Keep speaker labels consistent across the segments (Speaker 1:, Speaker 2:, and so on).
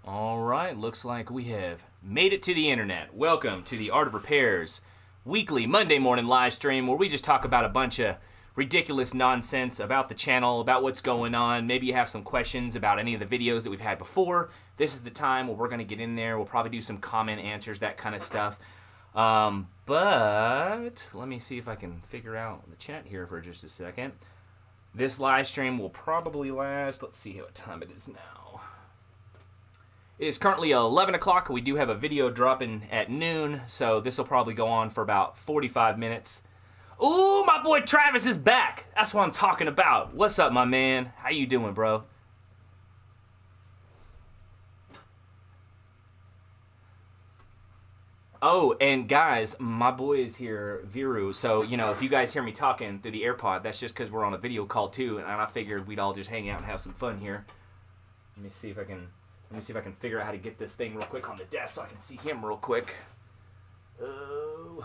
Speaker 1: All right, looks like we have made it to the internet. Welcome to the Art of Repairs weekly Monday morning live stream where we just talk about a bunch of ridiculous nonsense about the channel, about what's going on. Maybe you have some questions about any of the videos that we've had before. This is the time where we're going to get in there. We'll probably do some comment answers, that kind of stuff. But let me see if I can figure out the chat here for just a second. This live stream will probably last, let's see what time it is now. It is currently 11 o'clock. We do have a video dropping at noon, so this will probably go on for about 45 minutes. Ooh, my boy Travis is back. That's what I'm talking about. What's up, my man? How you doing, bro? Oh, and guys, my boy is here, Viru. So, you know, if you guys hear me talking through the AirPod, that's just because we're on a video call too, and I figured we'd all just hang out and have some fun here. Let me see if I can figure out how to get this thing real quick on the desk so I can see him real quick. Oh.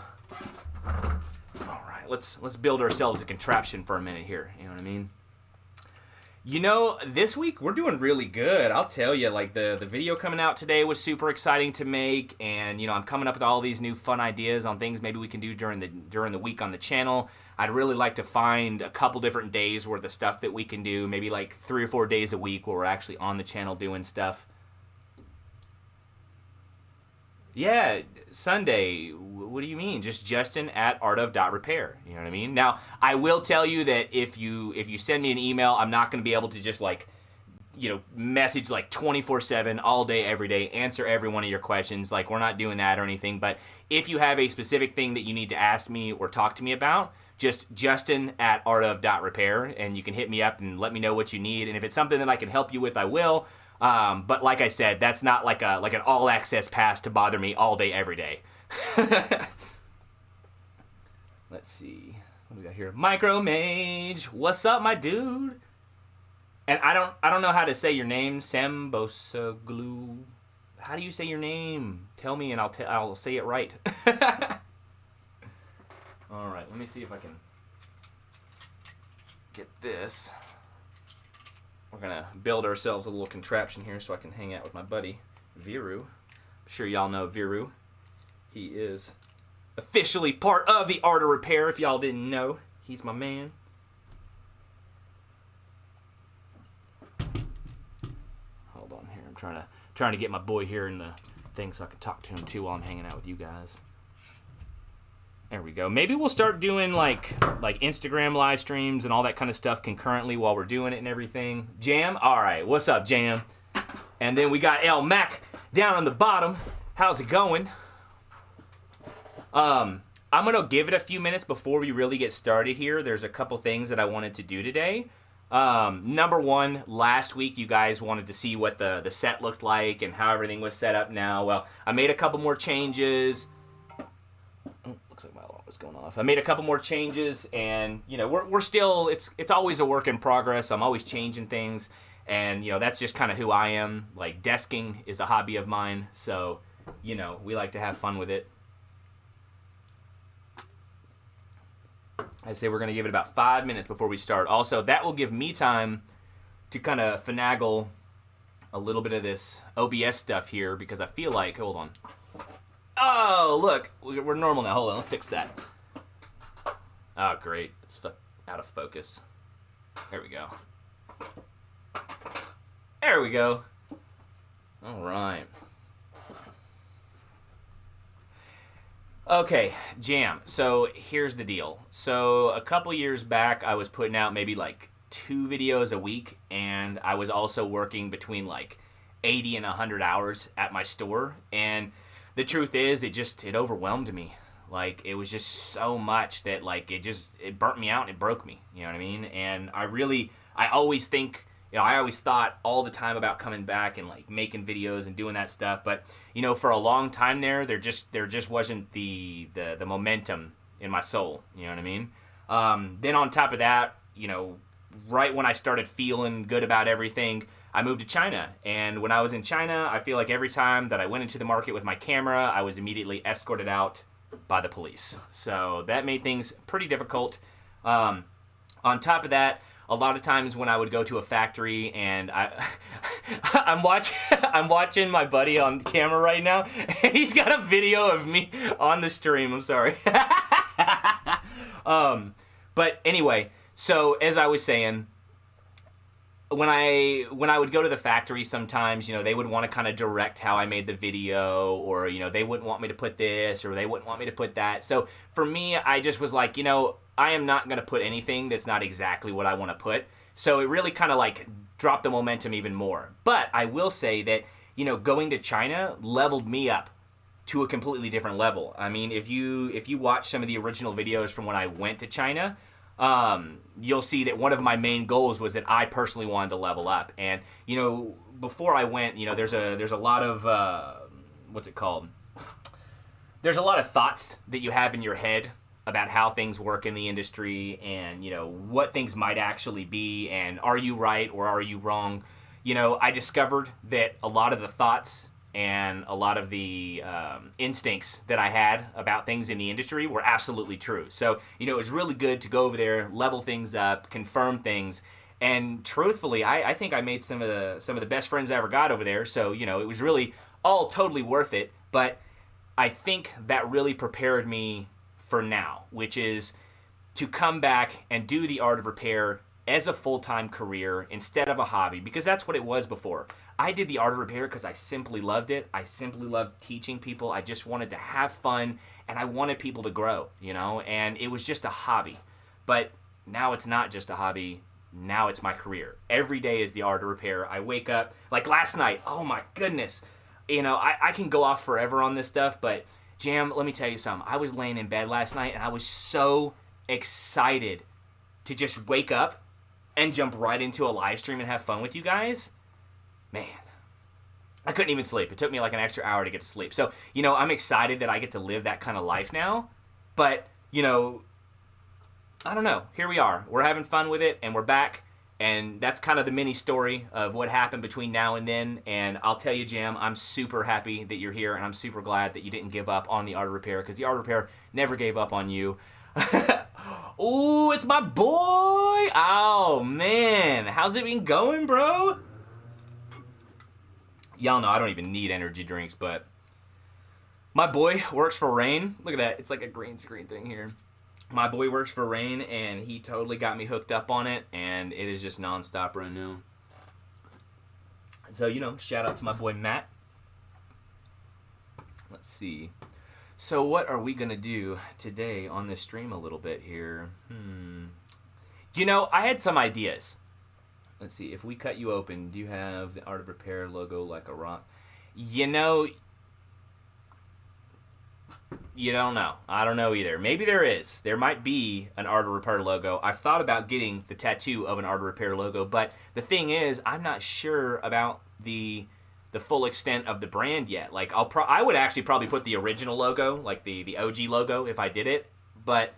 Speaker 1: All right, let's build ourselves a contraption for a minute here. You know what I mean? You know, this week we're doing really good. I'll tell you, like the video coming out today was super exciting to make, and you know, I'm coming up with all these new fun ideas on things maybe we can do during the week on the channel. I'd really like to find a couple different days worth of stuff that we can do, maybe like 3 or 4 days a week where we're actually on the channel doing stuff. Yeah, Sunday. What do you mean? Just Justin at TheArtofRepairs. You know what I mean? Now, I will tell you that if you send me an email, I'm not going to be able to just like, you know, message like 24/7 all day, every day, answer every one of your questions. Like, we're not doing that or anything. But if you have a specific thing that you need to ask me or talk to me about, just Justin at TheArtofRepairs, and you can hit me up and let me know what you need. And if it's something that I can help you with, I will. But like I said, that's not like an all-access pass to bother me all day, every day. Let's see. What do we got here? Micro Mage. What's up, my dude? And I don't know how to say your name. Sambosaglu. How do you say your name? Tell me and I'll say it right. All right, let me see if I can get this. We're gonna build ourselves a little contraption here so I can hang out with my buddy, Viru. I'm sure y'all know Viru. He is officially part of the Art of Repair, if y'all didn't know. He's my man. Hold on here, I'm trying to get my boy here in the thing so I can talk to him too while I'm hanging out with you guys. There we go. Maybe we'll start doing like Instagram live streams and all that kind of stuff concurrently while we're doing it and everything. Jam? All right. What's up, Jam? And then we got El Mac down on the bottom. How's it going? I'm going to give it a few minutes before we really get started here. There's a couple things that I wanted to do today. Number one, last week you guys wanted to see what the set looked like and how everything was set up now. Well, I made a couple more changes. Looks like my alarm was going off. I made a couple more changes, and you know, we're still, it's always a work in progress. I'm always changing things, and you know, that's just kind of who I am. Like, desking is a hobby of mine, so you know, we like to have fun with it. I say we're gonna give it about 5 minutes before we start. Also, that will give me time to kind of finagle a little bit of this OBS stuff here, because I feel like, hold on. Oh, look, we're normal now. Hold on, let's fix that. Oh, great. It's out of focus. There we go. There we go. All right. Okay, Jam. So here's the deal. So a couple years back, I was putting out maybe like 2 videos a week, and I was also working between like 80 and 100 hours at my store, and the truth is, it overwhelmed me. Like, it was just so much that, like, it burnt me out and it broke me. You know what I mean? And I always thought all the time about coming back and, like, making videos and doing that stuff. But, you know, for a long time there just wasn't the momentum in my soul. You know what I mean? Then on top of that, you know, right when I started feeling good about everything, I moved to China, and when I was in China, I feel like every time that I went into the market with my camera, I was immediately escorted out by the police. So that made things pretty difficult. On top of that, a lot of times when I would go to a factory and I'm watching my buddy on camera right now, and he's got a video of me on the stream. I'm sorry. But anyway, so as I was saying, when I would go to the factory sometimes, they would want to kind of direct how I made the video, or, they wouldn't want me to put this, or they wouldn't want me to put that. So for me, I just was like, I am not going to put anything that's not exactly what I want to put. So it really kind of like dropped the momentum even more. But I will say that, going to China leveled me up to a completely different level. I mean, if you watch some of the original videos from when I went to China, you'll see that one of my main goals was that I personally wanted to level up. And, before I went, there's a lot of, what's it called? There's a lot of thoughts that you have in your head about how things work in the industry and, what things might actually be, and are you right or are you wrong? I discovered that a lot of the thoughts and a lot of the instincts that I had about things in the industry were absolutely true. So, it was really good to go over there, level things up, confirm things, and truthfully, I think I made some of the best friends I ever got over there. So, it was really all totally worth it. But I think that really prepared me for now, which is to come back and do the art of repair as a full-time career instead of a hobby, because that's what it was before. I did the art of repair because I simply loved it. I simply loved teaching people. I just wanted to have fun, and I wanted people to grow, and it was just a hobby. But now it's not just a hobby. Now it's my career. Every day is the art of repair. I wake up, like last night, oh my goodness. I can go off forever on this stuff, but Jam, let me tell you something. I was laying in bed last night, and I was so excited to just wake up and jump right into a live stream and have fun with you guys. Man, I couldn't even sleep. It took me like an extra hour to get to sleep. So, I'm excited that I get to live that kind of life now. But, I don't know. Here we are. We're having fun with it, and we're back. And that's kind of the mini story of what happened between now and then. And I'll tell you, Jam, I'm super happy that you're here, and I'm super glad that you didn't give up on the art of repair, because the art of repair never gave up on you. Ooh, it's my boy! Oh, man. How's it been going, bro? Y'all know I don't even need energy drinks, but my boy works for Rain. Look at that. It's like a green screen thing here. My boy works for Rain, and he totally got me hooked up on it, and it is just nonstop right now. So, shout out to my boy Matt. Let's see. So what are we going to do today on this stream a little bit here? I had some ideas. Let's see, if we cut you open, do you have the Art of Repair logo like a rock? You don't know. I don't know either. Maybe there is. There might be an Art of Repair logo. I've thought about getting the tattoo of an Art of Repair logo, but the thing is, I'm not sure about the full extent of the brand yet. Like, I would actually probably put the original logo, like the OG logo, if I did it, but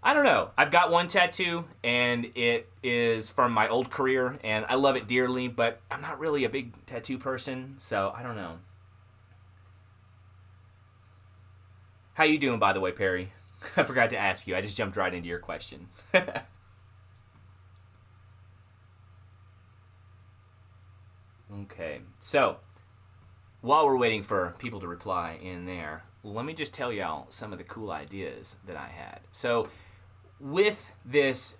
Speaker 1: I don't know. I've got one tattoo, and it is from my old career, and I love it dearly, but I'm not really a big tattoo person, so I don't know. How you doing, by the way, Perry? I forgot to ask you. I just jumped right into your question. Okay, so while we're waiting for people to reply in there, let me just tell y'all some of the cool ideas that I had. So with this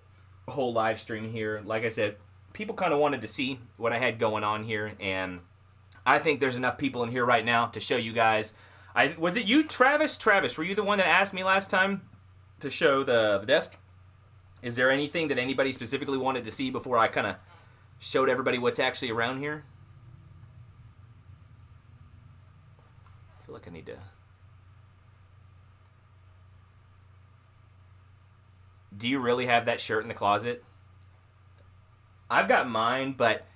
Speaker 1: whole live stream here, like I said, people kind of wanted to see what I had going on here, and I think there's enough people in here right now to show you guys. Was it you, Travis? Travis, were you the one that asked me last time to show the desk? Is there anything that anybody specifically wanted to see before I kind of showed everybody what's actually around here? I feel like I need to... Do you really have that shirt in the closet? I've got mine, but,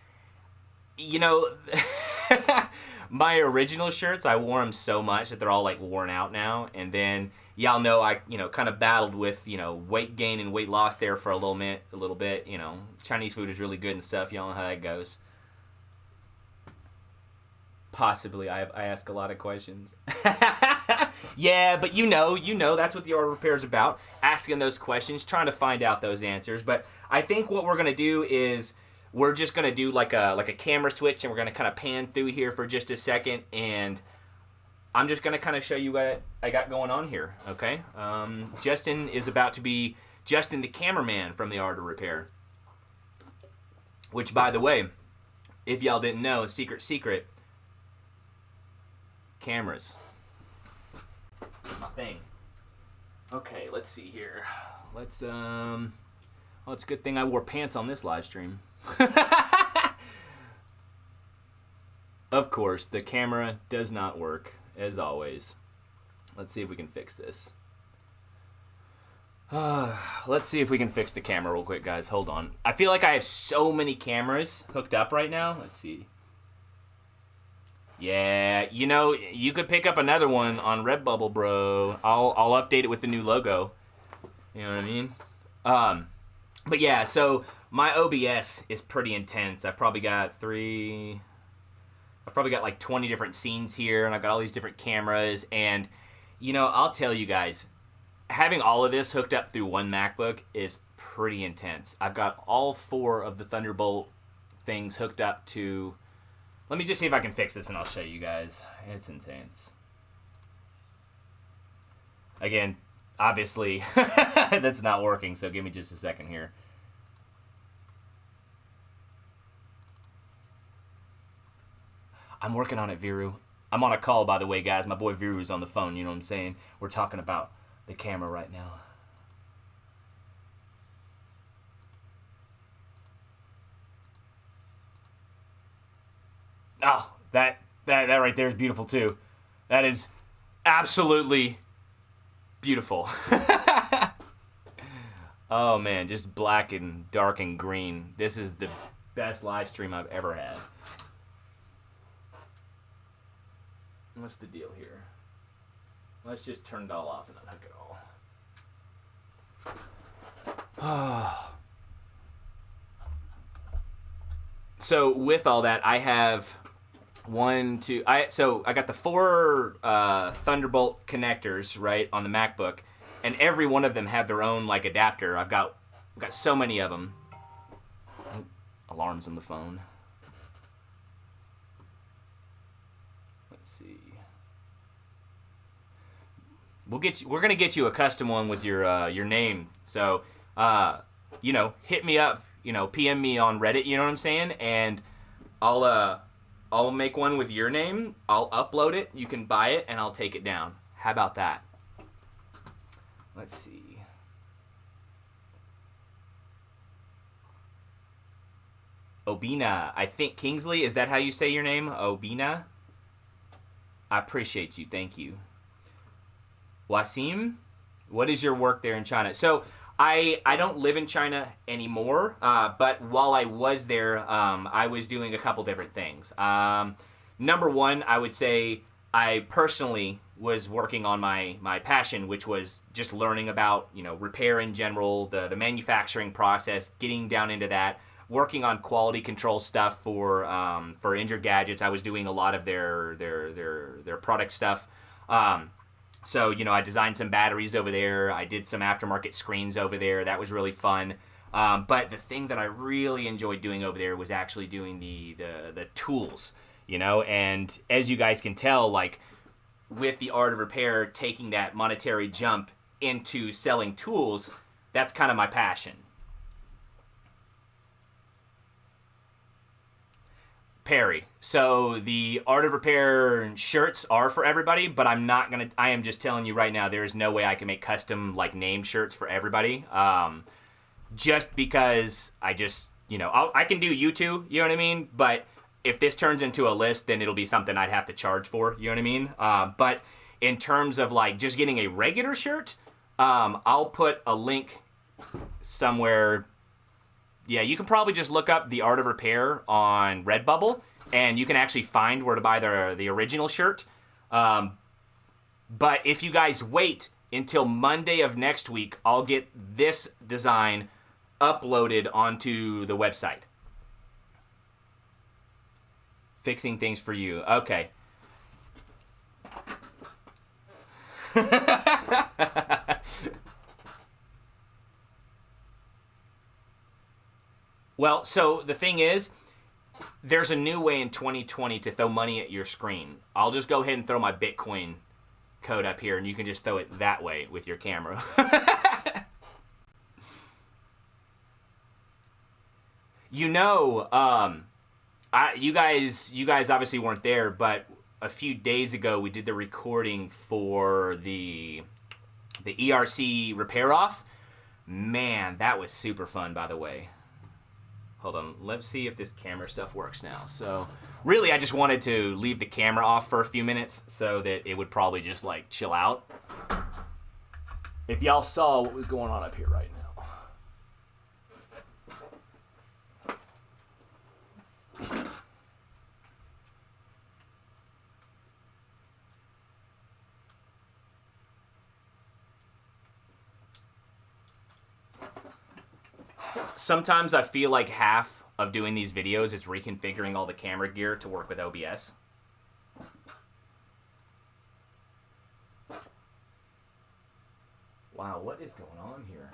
Speaker 1: my original shirts, I wore them so much that they're all, like, worn out now. And then, y'all know I, kind of battled with, weight gain and weight loss there for a little bit. Chinese food is really good and stuff. Y'all know how that goes. Possibly. I ask a lot of questions. Yeah, but you know, that's what the Art of Repair is about. Asking those questions, trying to find out those answers. But I think what we're gonna do is we're just gonna do like a camera switch, and we're gonna kind of pan through here for just a second, and I'm just gonna kind of show you what I got going on here. Okay, Justin is about to be Justin, the cameraman from the Art of Repair. Which, by the way, if y'all didn't know, secret, cameras. My thing. Okay, let's see here. Let's oh, it's a good thing I wore pants on this live stream. Of course, the camera does not work, as always. Let's see if we can fix this. Let's see if we can fix the camera real quick, guys. Hold on. I feel like I have so many cameras hooked up right now. Let's see. Yeah, you know, you could pick up another one on Redbubble, bro. I'll update it with the new logo. You know what I mean? But yeah, so my OBS is pretty intense. I've probably got like 20 different scenes here, and I've got all these different cameras. And, you know, I'll tell you guys, having all of this hooked up through one MacBook is pretty intense. I've got all 4 of the Thunderbolt things hooked up to... Let me just see if I can fix this, and I'll show you guys. It's intense. Again, obviously, that's not working, so give me just a second here. I'm working on it, Viru. I'm on a call, by the way, guys. My boy Viru's on the phone, you know what I'm saying? We're talking about the camera right now. Oh, that right there is beautiful too. That is absolutely beautiful. Oh man, just black and dark and green. This is the best live stream I've ever had. What's the deal here? Let's just turn it all off and unhook it all. So with all that, I have so I got the 4 Thunderbolt connectors, right, on the MacBook, and every one of them have their own like adapter. I've got so many of them. Alarms on the phone. Let's see. We're gonna get you a custom one with your name. So, you know, hit me up. You know, PM me on Reddit. You know what I'm saying? And I'll make one with your name. I'll upload it. You can buy it, and I'll take it down. How about that? Let's see. Obina. I think Kingsley. Is that how you say your name? Obina. I appreciate you. Thank you. Wasim, what is your work there in China? So I don't live in China anymore, but while I was there, I was doing a couple different things. Number one, I would say I personally was working on my passion, which was just learning about, you know, repair in general, the manufacturing process, getting down into that, working on quality control stuff for Injured Gadgets. I was doing a lot of their product stuff. So, you know, I designed some batteries over there. I did some aftermarket screens over there. That was really fun. But the thing that I really enjoyed doing over there was actually doing the tools, you know. And as you guys can tell, like, with the Art of Repair taking that monetary jump into selling tools, that's kind of my passion. Perry. So the Art of Repair shirts are for everybody, but I am just telling you right now, there is no way I can make custom like name shirts for everybody. Just because you know, I can do you two, you know what I mean? But if this turns into a list, then it'll be something I'd have to charge for, you know what I mean? But in terms of like just getting a regular shirt, I'll put a link somewhere. Yeah, you can probably just look up The Art of Repair on Redbubble, and you can actually find where to buy the original shirt. But if you guys wait until Monday of next week, I'll get this design uploaded onto the website. Fixing things for you. Okay. Well, so the thing is, there's a new way in 2020 to throw money at your screen. I'll just go ahead and throw my Bitcoin code up here, and you can just throw it that way with your camera. You know, you guys obviously weren't there, but a few days ago we did the recording for the ERC repair off. Man, that was super fun, by the way. Hold on, let's see if this camera stuff works now. So, really, I just wanted to leave the camera off for a few minutes so that it would probably just, like, chill out. If y'all saw what was going on up here right now. Sometimes I feel like half of doing these videos is reconfiguring all the camera gear to work with OBS. Wow, what is going on here?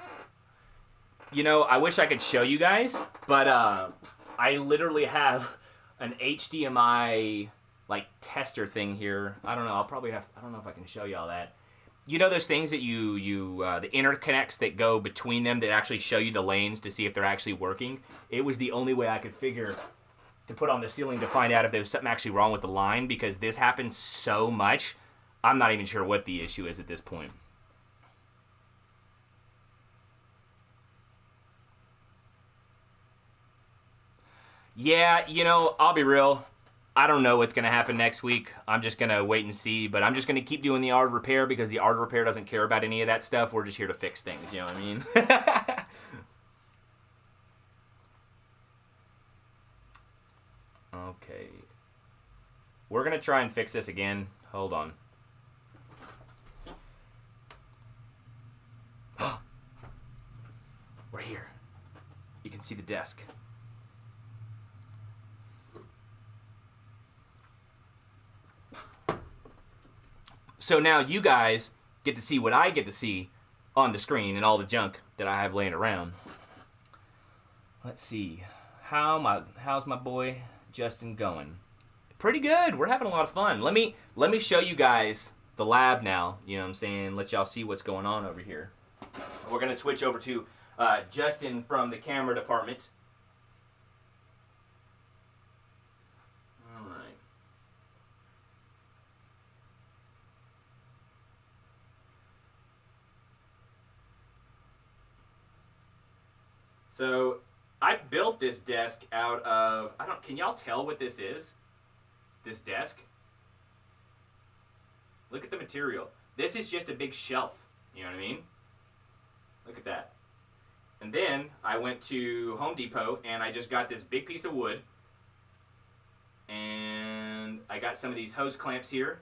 Speaker 1: You know, I wish I could show you guys, but I literally have an HDMI like tester thing here. I don't know. I don't know if I can show y'all that. You know those things that the interconnects that go between them that actually show you the lanes to see if they're actually working? It was the only way I could figure to put on the ceiling to find out if there was something actually wrong with the line, because this happens so much. I'm not even sure what the issue is at this point. Yeah, you know, I'll be real. I don't know what's going to happen next week. I'm just going to wait and see, but I'm just going to keep doing the Art of Repair because the Art of Repair doesn't care about any of that stuff. We're just here to fix things, you know what I mean? Okay. We're going to try and fix this again. Hold on. We're here. You can see the desk. So now you guys get to see what I get to see on the screen and all the junk that I have laying around. Let's see. How's my boy Justin going? Pretty good. We're having a lot of fun. Let me show you guys the lab now. You know what I'm saying? Let y'all see what's going on over here. We're going to switch over to Justin from the camera department. So I built this desk out of, can y'all tell what this is? This desk? Look at the material. This is just a big shelf, you know what I mean? Look at that. And then I went to Home Depot and I just got this big piece of wood. And I got some of these hose clamps here.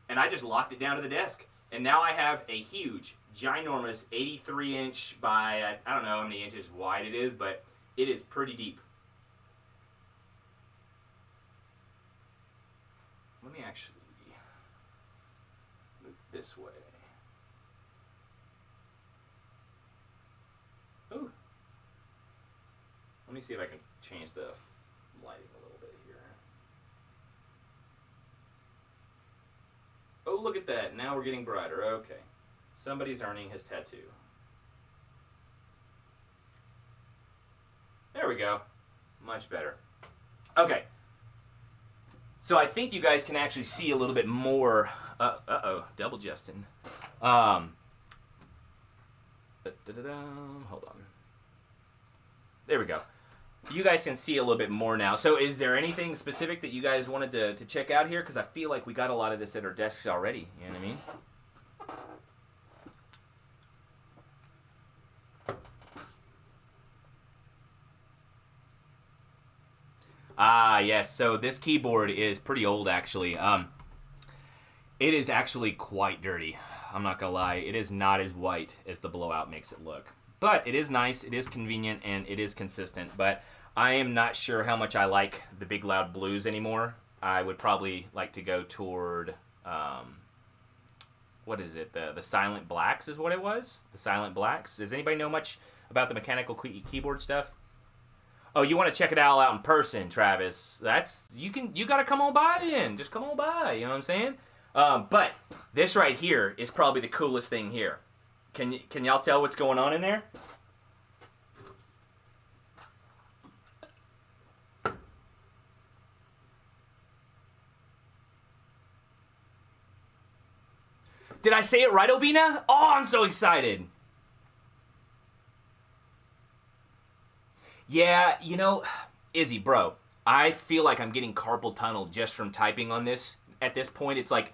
Speaker 1: And I just locked it down to the desk. And now I have a huge, ginormous 83-inch by, I don't know how many inches wide it is, but it is pretty deep. Let me actually move this way. Ooh. Let me see if I can change the lighting a little bit here. Oh, look at that. Now we're getting brighter. Okay. Somebody's earning his tattoo. There we go. Much better. Okay. So I think you guys can actually see a little bit more. Uh-oh. Double Justin. Hold on. There we go. You guys can see a little bit more now. So is there anything specific that you guys wanted to check out here? Because I feel like we got a lot of this at our desks already. You know what I mean? Ah, yes. So this keyboard is pretty old, actually. It is actually quite dirty. I'm not gonna lie. It is not as white as the blowout makes it look. But it is nice, it is convenient, and it is consistent. But I am not sure how much I like the big loud blues anymore. I would probably like to go toward, what what is it? The Silent Blacks is what it was. The Silent Blacks. Does anybody know much about the mechanical keyboard stuff? Oh, you want to check it out in person, Travis? You got to come on by then. Just come on by. You know what I'm saying? But this right here is probably the coolest thing here. Can y'all tell what's going on in there? Did I say it right, Obina? Oh, I'm so excited. Yeah, you know, Izzy, bro, I feel like I'm getting carpal tunnel just from typing on this. At this point, it's like,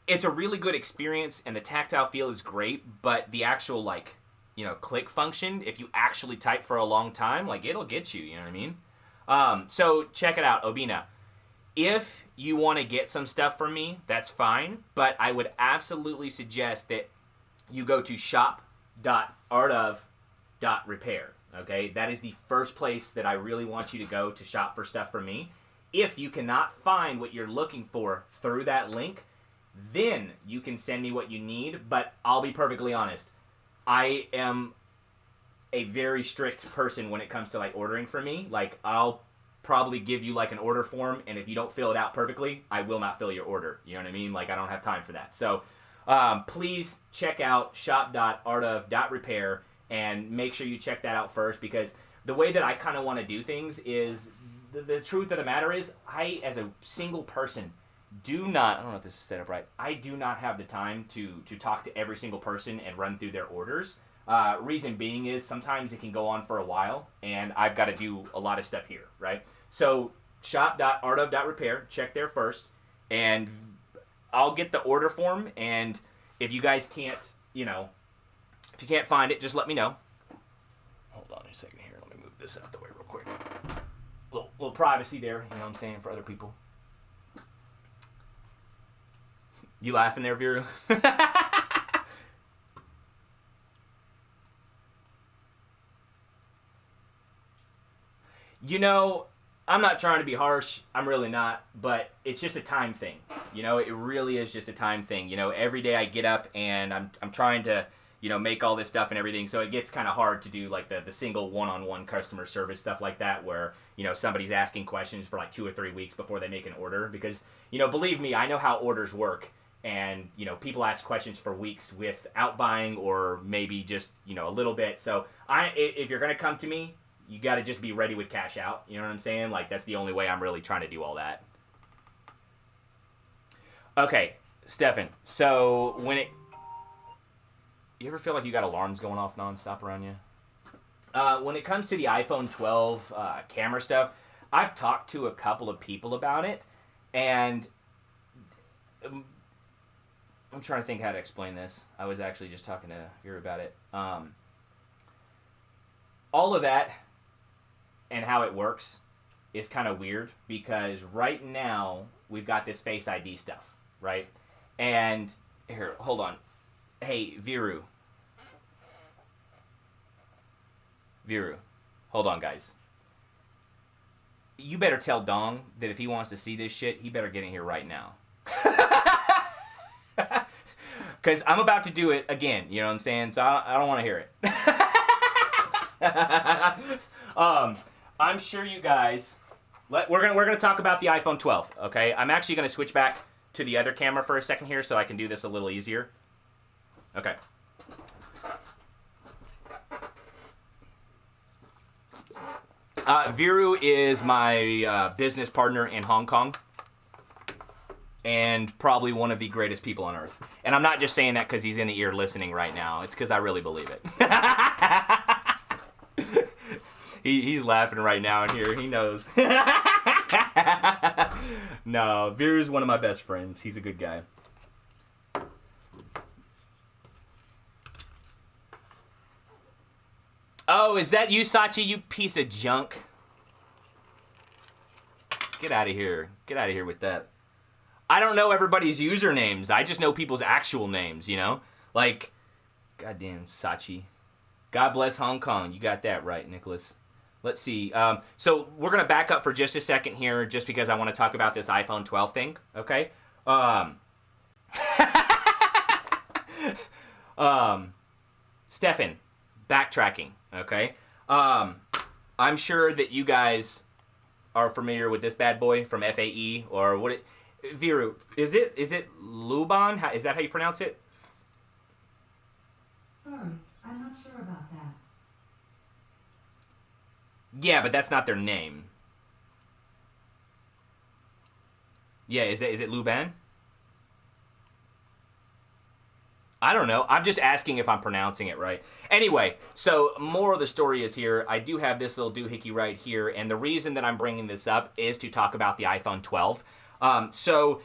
Speaker 1: it's a really good experience, and the tactile feel is great, but the actual, like, you know, click function, if you actually type for a long time, like, it'll get you, you know what I mean? So, check it out, Obina. If you want to get some stuff from me, that's fine, but I would absolutely suggest that you go to shop.artof.repair, okay? That is the first place that I really want you to go to shop for stuff from me. If you cannot find what you're looking for through that link, then you can send me what you need, but I'll be perfectly honest. I am a very strict person when it comes to, like, ordering from me. Like, I'll probably give you, like, an order form, and if you don't fill it out perfectly, I will not fill your order. You know what I mean? Like, I don't have time for that. So, please check out shop.artof.repair and make sure you check that out first, because the way that I kind of want to do things is, the truth of the matter is, I, as a single person, do not, I don't know if this is set up right, I do not have the time to talk to every single person and run through their orders. Reason being is sometimes it can go on for a while, and I've got to do a lot of stuff here, right? So shop.artof.repair, check there first, and I'll get the order form, and if you guys can't, you know, if you can't find it, just let me know. Hold on a second here. Let me move this out the way real quick. Little privacy there, you know what I'm saying, for other people. You laughing there, Viru? You know, I'm not trying to be harsh. I'm really not. But it's just a time thing. You know, it really is just a time thing. You know, every day I get up and I'm trying to, you know, make all this stuff and everything. So it gets kind of hard to do, like, the single one-on-one customer service stuff like that, where, you know, somebody's asking questions for like 2 or 3 weeks before they make an order. Because, you know, believe me, I know how orders work. And, you know, people ask questions for weeks without buying, or maybe just, you know, a little bit. So if you're going to come to me, you got to just be ready with cash out. You know what I'm saying? Like, that's the only way I'm really trying to do all that. Okay, Stefan. So you ever feel like you got alarms going off nonstop around you? When it comes to the iPhone 12 camera stuff, I've talked to a couple of people about it, and I'm trying to think how to explain this. I was actually just talking to Vera about it. All of that and how it works is kind of weird, because right now we've got this Face ID stuff, right? And here, hold on. Hey, Viru, hold on, guys. You better tell Dong that if he wants to see this shit, he better get in here right now. Because I'm about to do it again, you know what I'm saying? So I don't want to hear it. I'm sure you guys... We're gonna talk about the iPhone 12, okay? I'm actually going to switch back to the other camera for a second here so I can do this a little easier. Okay. Viru is my business partner in Hong Kong, and probably one of the greatest people on earth. And I'm not just saying that because he's in the ear listening right now. It's because I really believe it. He's laughing right now in here. He knows. No, Viru's one of my best friends. He's a good guy. Oh, is that you, Sachi, you piece of junk? Get out of here. Get out of here with that. I don't know everybody's usernames. I just know people's actual names, you know? Like, goddamn Sachi. God bless Hong Kong. You got that right, Nicholas. Let's see. So we're going to back up for just a second here, just because I want to talk about this iPhone 12 thing, okay? Stefan, backtracking, okay? I'm sure that you guys are familiar with this bad boy from FAE, or what it... Viru, is it Luban? Is that how you pronounce it?
Speaker 2: Sorry, I'm not sure about that.
Speaker 1: Yeah, but that's not their name. Yeah, is it Luban? I don't know. I'm just asking if I'm pronouncing it right. Anyway, so more of the story is here. I do have this little doohickey right here, and the reason that I'm bringing this up is to talk about the iPhone 12. So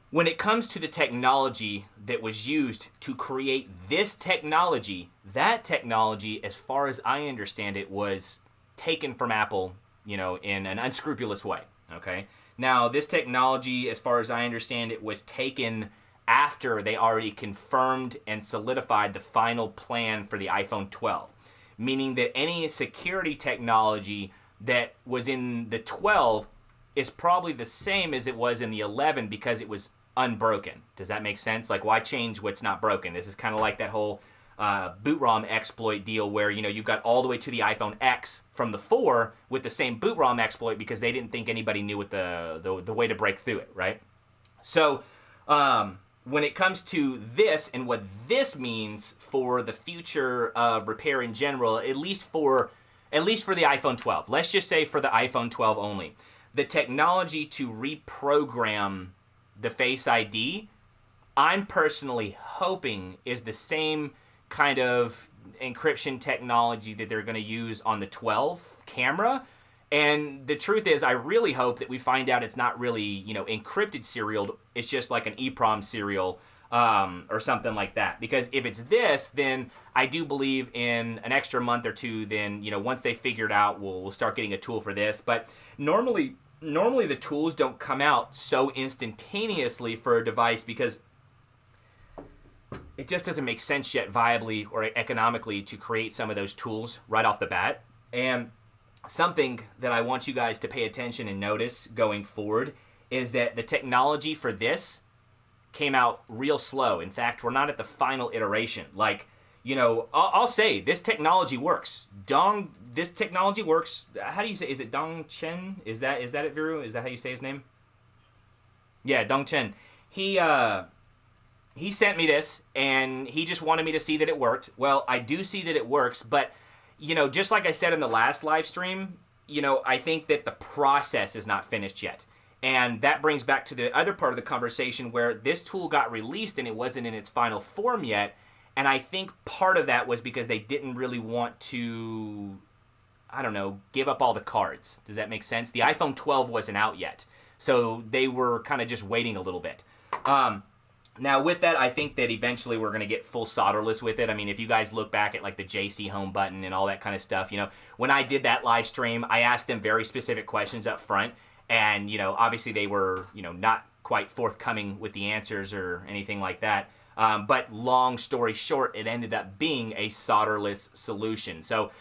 Speaker 1: when it comes to the technology that was used to create this technology, that technology, as far as I understand it, was taken from Apple, you know, in an unscrupulous way, okay? Now, this technology, as far as I understand it, was taken after they already confirmed and solidified the final plan for the iPhone 12, meaning that any security technology that was in the 12 is probably the same as it was in the 11 because it was unbroken. Does that make sense? Like, why change what's not broken? This is kind of like that whole boot ROM exploit deal where, you know, you've got all the way to the iPhone X from the 4 with the same boot ROM exploit because they didn't think anybody knew what the way to break through it, right? So, when it comes to this and what this means for the future of repair in general, at least for the iPhone 12, let's just say for the iPhone 12 only, the technology to reprogram the Face ID, I'm personally hoping is the same kind of encryption technology that they're going to use on the 12 camera. And the truth is, I really hope that we find out it's not really, you know, encrypted serial. It's just like an EEPROM serial or something like that. Because if it's this, then I do believe in an extra month or two, then, you know, once they figure it out, we'll start getting a tool for this. But normally the tools don't come out so instantaneously for a device because it just doesn't make sense yet viably or economically to create some of those tools right off the bat. And something that I want you guys to pay attention and notice going forward is that the technology for this came out real slow. In fact, we're not at the final iteration. Like, you know, I'll say this technology works. This technology works. How do you say? Is it Dong Chen? Is that it, Viru? Is that how you say his name? Yeah, Dong Chen. He sent me this, and he just wanted me to see that it worked. Well, I do see that it works, but you know, just like I said in the last live stream, you know, I think that the process is not finished yet. And that brings back to the other part of the conversation where this tool got released and it wasn't in its final form yet. And I think part of that was because they didn't really want to, I don't know, give up all the cards. Does that make sense? The iPhone 12 wasn't out yet. So they were kind of just waiting a little bit. Now, with that, I think that eventually we're going to get full solderless with it. I mean, if you guys look back at like the JC home button and all that kind of stuff, you know, when I did that live stream, I asked them very specific questions up front. And, you know, obviously they were, you know, not quite forthcoming with the answers or anything like that. But long story short, it ended up being a solderless solution. So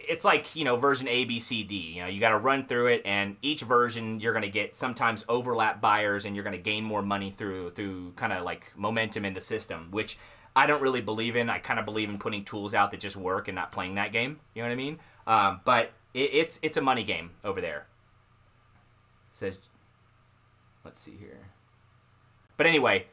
Speaker 1: it's like, you know, version A, B, C, D. You know, you got to run through it, and each version you're going to get sometimes overlap buyers, and you're going to gain more money through kind of like momentum in the system, which I don't really believe in. I kind of believe in putting tools out that just work and not playing that game. You know what I mean? But it's a money game over there. It says, let's see here. But anyway,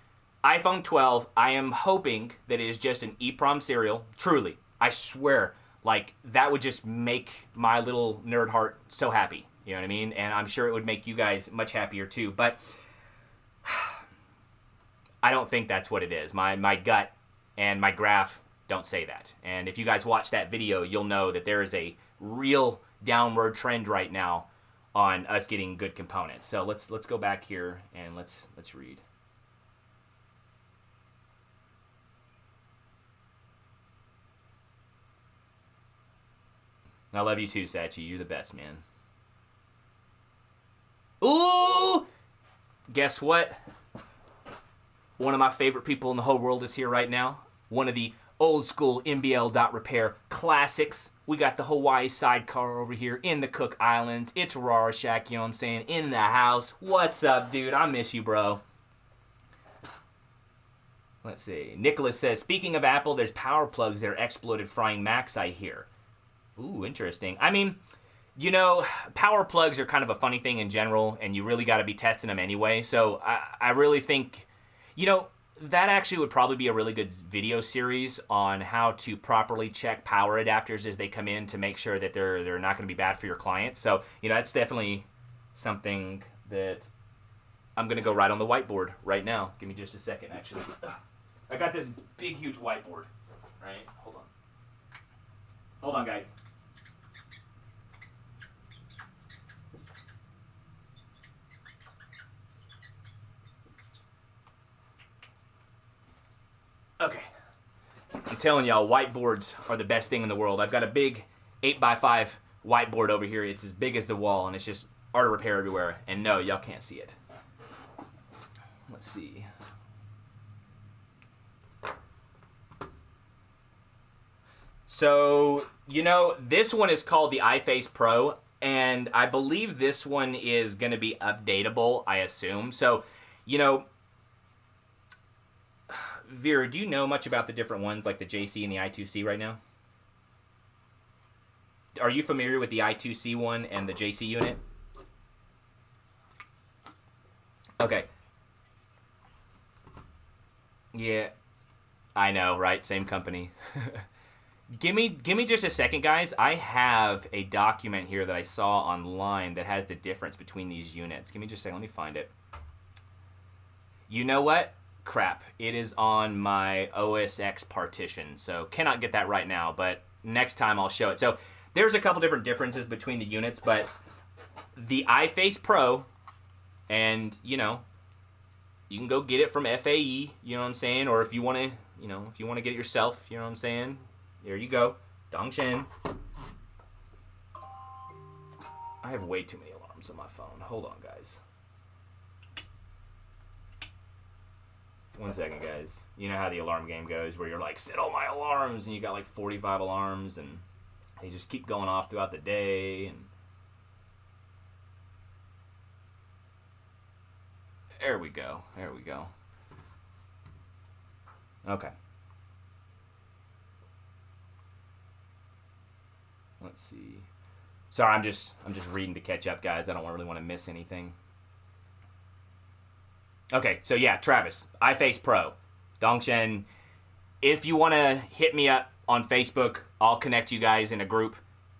Speaker 1: iPhone 12, I am hoping that it is just an EEPROM serial. Truly, I swear. Like, that would just make my little nerd heart so happy. You know what I mean? And I'm sure it would make you guys much happier too. But I don't think that's what it is. My gut and my graph don't say that. And if you guys watch that video, you'll know that there is a real downward trend right now on us getting good components. So let's go back here and let's read. I love you too, Sachi. You're the best, man. Ooh! Guess what? One of my favorite people in the whole world is here right now. One of the old school MBL.repair classics. We got the Hawaii sidecar over here in the Cook Islands. It's Rorschach, you know what I'm saying? In the house. What's up, dude? I miss you, bro. Let's see. Nicholas says, speaking of Apple, there's power plugs that are exploded frying Macs, I hear. Ooh, interesting. I mean, you know, power plugs are kind of a funny thing in general, and you really got to be testing them anyway. So I really think, you know, that actually would probably be a really good video series on how to properly check power adapters as they come in to make sure that they're not going to be bad for your clients. So, you know, that's definitely something that I'm going to go write on the whiteboard right now. Give me just a second, actually. I got this big, huge whiteboard, right? Hold on. Hold on, guys. Okay. I'm telling y'all, whiteboards are the best thing in the world. I've got a big 8x5 whiteboard over here. It's as big as the wall, and it's just art of repair everywhere. And no, y'all can't see it. Let's see. So, you know, this one is called the iFace Pro, and I believe this one is going to be updatable, I assume. So, you know, Vera, do you know much about the different ones, like the JC and the I2C right now? Are you familiar with the I2C one and the JC unit? Okay. Yeah, I know, right? Same company. Give me just a second, guys. I have a document here that I saw online that has the difference between these units. Give me just a second. Let me find it. You know what? Crap. It is on my OS X partition, so cannot get that right now, but next time I'll show it. So there's a couple different differences between the units, but the iFace Pro, and, you know, you can go get it from FAE, you know what I'm saying? Or if you want to, you know, if you want to get it yourself, you know what I'm saying? There you go. Dongshen. I have way too many alarms on my phone. Hold on, guys. 1 second, guys. You know how the alarm game goes, where you're like, set all my alarms, and you got like 45 alarms, and they just keep going off throughout the day, and there we go. There we go. Okay. Let's see. Sorry, I'm just reading to catch up, guys. I don't really want to miss anything. Okay, so yeah, Travis, iFace Pro, Dongshen. If you want to hit me up on Facebook, I'll connect you guys in a group,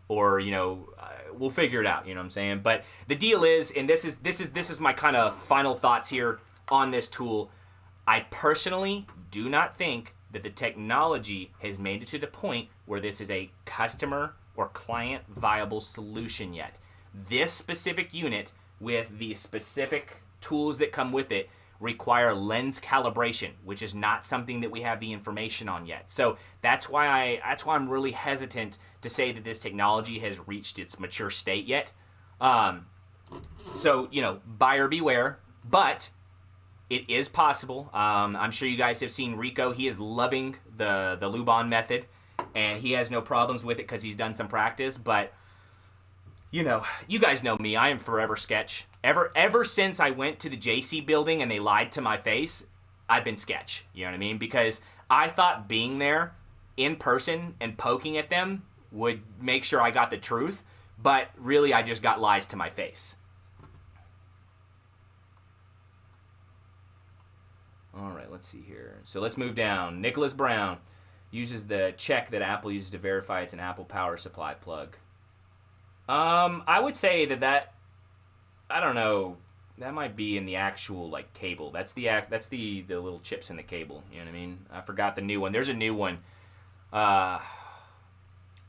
Speaker 1: or, you know, we'll figure it out. You know what I'm saying? But the deal is, and this is my kind of final thoughts here on this tool. I personally do not think that the technology has made it to the point where this is a customer or client viable solution yet. This specific unit with the specific tools that come with it require lens calibration, which is not something that we have the information on yet. So that's why I'm really hesitant to say that this technology has reached its mature state yet. So, you know, buyer beware, but it is possible. I'm sure you guys have seen Rico. He is loving the Lubon method, and he has no problems with it because he's done some practice. But, you know, you guys know me. I am forever sketch. Ever since I went to the JC building and they lied to my face, I've been sketch. You know what I mean? Because I thought being there in person and poking at them would make sure I got the truth, but really I just got lies to my face. All right, let's see here. So let's move down. Nicholas Brown uses the check that Apple uses to verify it's an Apple power supply plug. I would say that I don't know, that might be in the actual like cable. That's the little chips in the cable. You know what I mean? I forgot the new one. There's a new one. I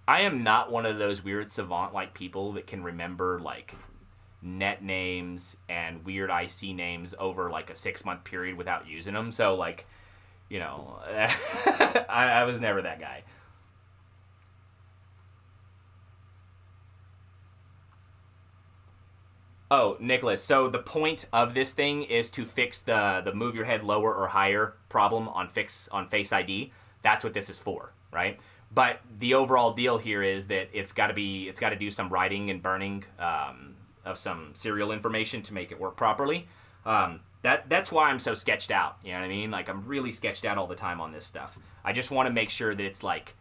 Speaker 1: am not one of those weird savant like people that can remember like net names and weird IC names over like a 6-month period without using them. So like, you know, I was never that guy. Oh, Nicholas, so the point of this thing is to fix the move your head lower or higher problem on Face ID. That's what this is for, right? But the overall deal here is that it's got to do some writing and burning of some serial information to make it work properly. that's why I'm so sketched out. You know what I mean? Like, I'm really sketched out all the time on this stuff. I just want to make sure that it's like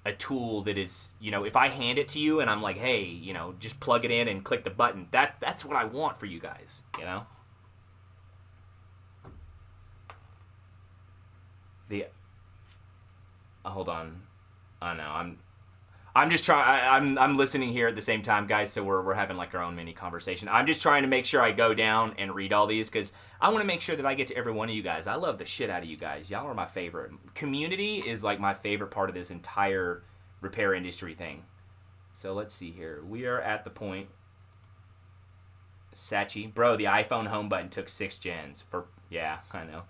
Speaker 1: a tool that is, if I hand it to you and I'm like, hey, just plug it in and click the button. That's what I want for you guys. Hold on. I know. I'm just trying. I'm listening here at the same time, guys. So we're having like our own mini conversation. I'm just trying to make sure I go down and read all these because I want to make sure that I get to every one of you guys. I love the shit out of you guys. Y'all are my favorite. Community is like my favorite part of this entire repair industry thing. So let's see here. We are at the point. Sachi, bro, the iPhone home button took 6 gens for. Yeah, I know.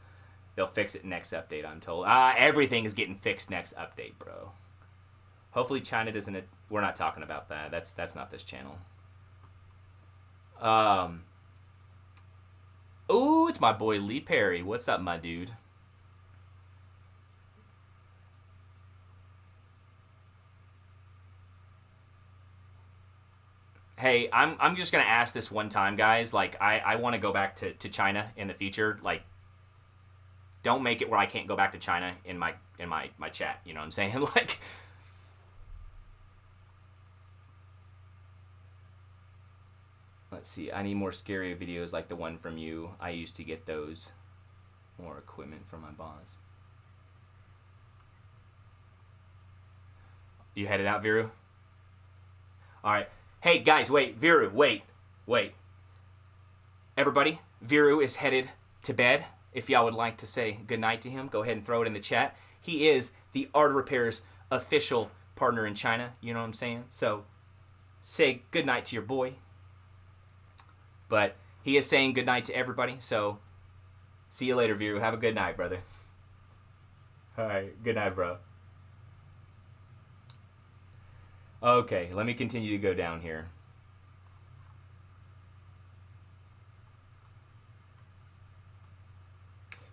Speaker 1: They'll fix it next update, I'm told. Everything is getting fixed next update, bro. Hopefully China doesn't... We're not talking about that. That's not this channel. Ooh, it's my boy Lee Perry. What's up, my dude? Hey, I'm just going to ask this one time, guys. Like, I want to go back to China in the future. Like, don't make it where I can't go back to China in my chat. You know what I'm saying? Like... Let's see. I need more scary videos like the one from you. I used to get those. More equipment from my boss. You headed out, Viru? Alright. Hey, guys, wait. Viru, wait. Everybody, Viru is headed to bed. If y'all would like to say goodnight to him, go ahead and throw it in the chat. He is the Art of Repairs official partner in China. You know what I'm saying? So, say goodnight to your boy. But he is saying goodnight to everybody, so see you later, Viru. Have a good night, brother. All right, good night, bro. Okay, let me continue to go down here.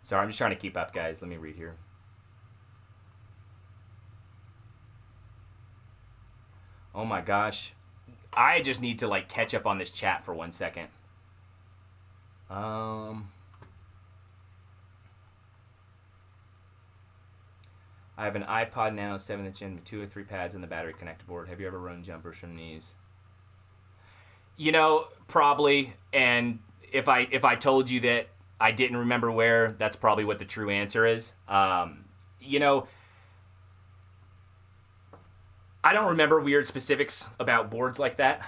Speaker 1: Sorry, I'm just trying to keep up, guys. Let me read here. Oh my gosh. I just need to like catch up on this chat for 1 second. I have an iPod Nano 7-inch and 2 or 3 pads on the battery connector board. Have you ever run jumpers from these? Probably. And if I told you that I didn't remember where, that's probably what the true answer is. I don't remember weird specifics about boards like that.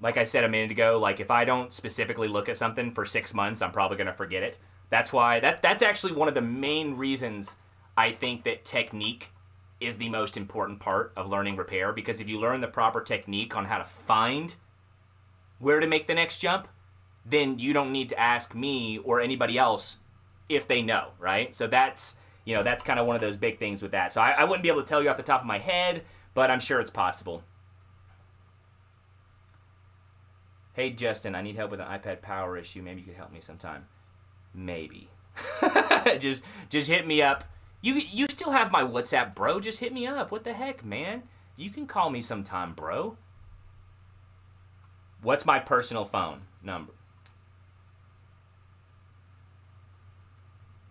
Speaker 1: Like I said a minute ago, like if I don't specifically look at something for 6 months, I'm probably going to forget it. That's why that's actually one of the main reasons I think that technique is the most important part of learning repair, because if you learn the proper technique on how to find where to make the next jump, then you don't need to ask me or anybody else if they know, right? So that's kind of one of those big things with that. So I wouldn't be able to tell you off the top of my head, but I'm sure it's possible. Hey, Justin, I need help with an iPad power issue. Maybe you could help me sometime. Maybe. just hit me up. You still have my WhatsApp, bro. Just hit me up. What the heck, man? You can call me sometime, bro. What's my personal phone number?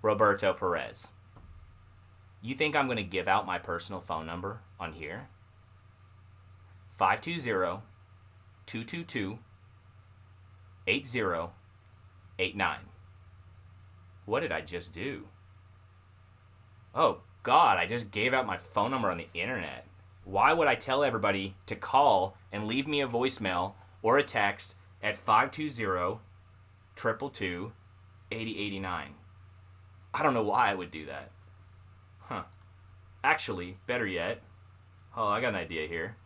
Speaker 1: Roberto Perez. You think I'm going to give out my personal phone number on here? 520-222-8089. What did I just do? Oh, God, I just gave out my phone number on the internet. Why would I tell everybody to call and leave me a voicemail or a text at 520-222-8089? I don't know why I would do that. Huh. Actually, better yet. Oh, I got an idea here.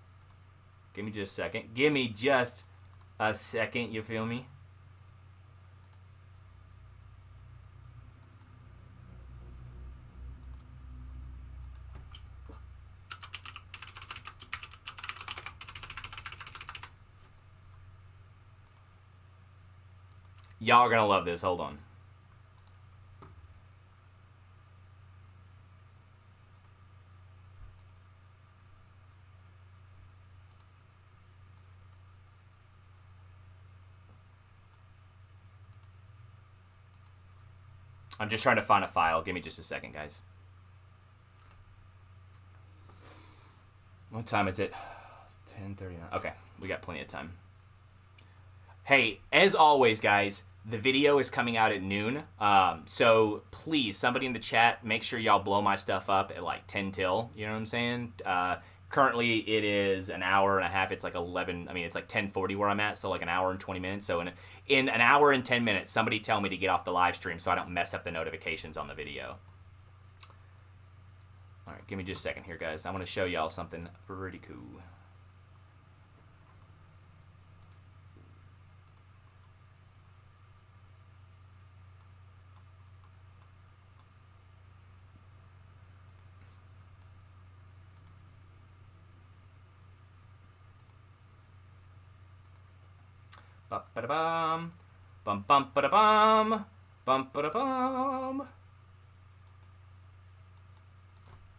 Speaker 1: Give me just a second. Give me just a second, you feel me? Y'all are gonna love this. Hold on. I'm just trying to find a file. Give me just a second, guys. What time is it? 10:39. Okay, we got plenty of time. Hey, as always, guys, the video is coming out at noon. So please, somebody in the chat, make sure y'all blow my stuff up at like 10 till. You know what I'm saying? Currently, it is an hour and a half. It's like 11. I mean, it's like 10:40 where I'm at, so like an hour and 20 minutes. So in an hour and 10 minutes, somebody tell me to get off the live stream so I don't mess up the notifications on the video. All right, give me just a second here, guys. I want to show y'all something pretty cool. Bum-ba-da-bum, bum-bum-ba-da-bum, bum-ba-da-bum.